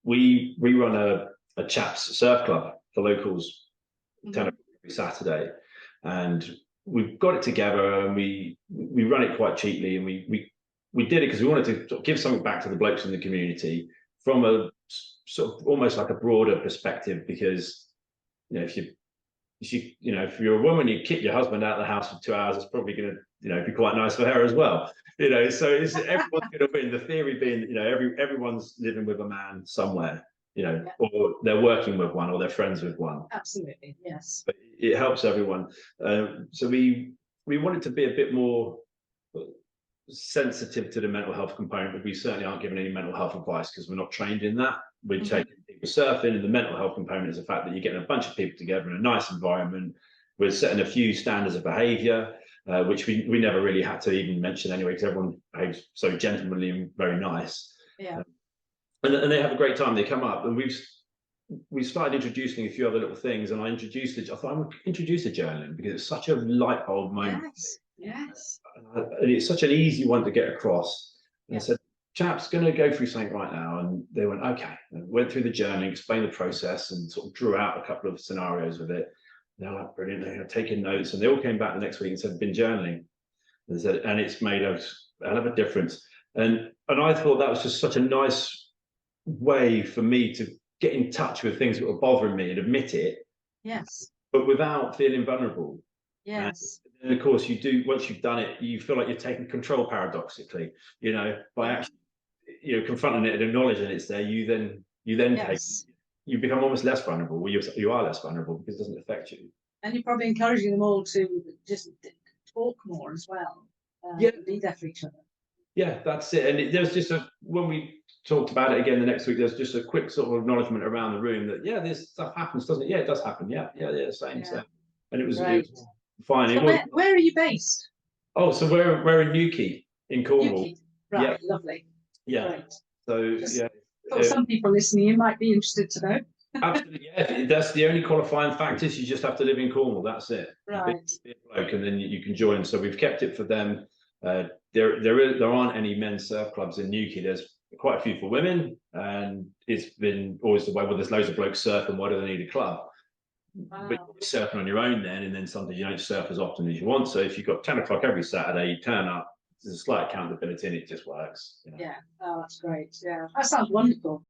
we run a chaps surf club for locals, 10 o'clock every Saturday, and we've got it together, and we run it quite cheaply, and we did it because we wanted to sort of give something back to the blokes in the community from a sort of almost like a broader perspective, because if you're a woman, you kick your husband out of the house for 2 hours, it's probably going to be quite nice for her as well. So it's everyone's going to win. The theory being, everyone's living with a man somewhere, or they're working with one, or they're friends with one. Absolutely, yes. But it helps everyone. So we wanted to be a bit more sensitive to the mental health component, but we certainly aren't giving any mental health advice because we're not trained in that. We're taking people surfing, and the mental health component is the fact that you're getting a bunch of people together in a nice environment. We're setting a few standards of behaviour, which we never really had to even mention anyway, because everyone behaves so gentlemanly and very nice. Yeah. And they have a great time. They come up, and we started introducing a few other little things, and I thought I would introduce the journaling because it's such a light bulb moment. Yes. And it's such an easy one to get across. And I said, chap's going to go through something right now. And they went, okay. And went through the journaling, explained the process, and sort of drew out a couple of scenarios with it. And they're like, brilliant. They're taking notes. And they all came back the next week and said, been journaling. And said, and it's made a hell of a difference. And I thought that was just such a nice way for me to get in touch with things that were bothering me and admit it. Yes. But without feeling vulnerable. Yes. And of course, you do, once you've done it, you feel like you're taking control, paradoxically, by actually, confronting it and acknowledging it's there, you then you become almost less vulnerable. Well, you are less vulnerable because it doesn't affect you. And you're probably encouraging them all to just talk more as well. Be there for each other. Yeah, that's it. And there's just when we talked about it again the next week, there's just a quick sort of acknowledgement around the room that, this stuff happens, doesn't it? Yeah, it does happen. Yeah, same. And it was fine. So where are you based? Oh, so we're in Newquay in Cornwall. Newquay. Right, lovely. Yeah. Right. So For some people listening, you might be interested to know. Absolutely, yeah. That's the only qualifying factor. You just have to live in Cornwall. That's it. Right. Be a bloke, and then you can join. So we've kept it for them. There aren't any men's surf clubs in Newquay. There's quite a few for women, and it's been always the way. Well, there's loads of blokes surfing. Why do they need a club? But you're surfing on your own then, and then sometimes you don't surf as often as you want. So if you've got 10 o'clock every Saturday, you turn up. There's a slight accountability, and it just works. Yeah. Oh, that's great. Yeah, that sounds wonderful.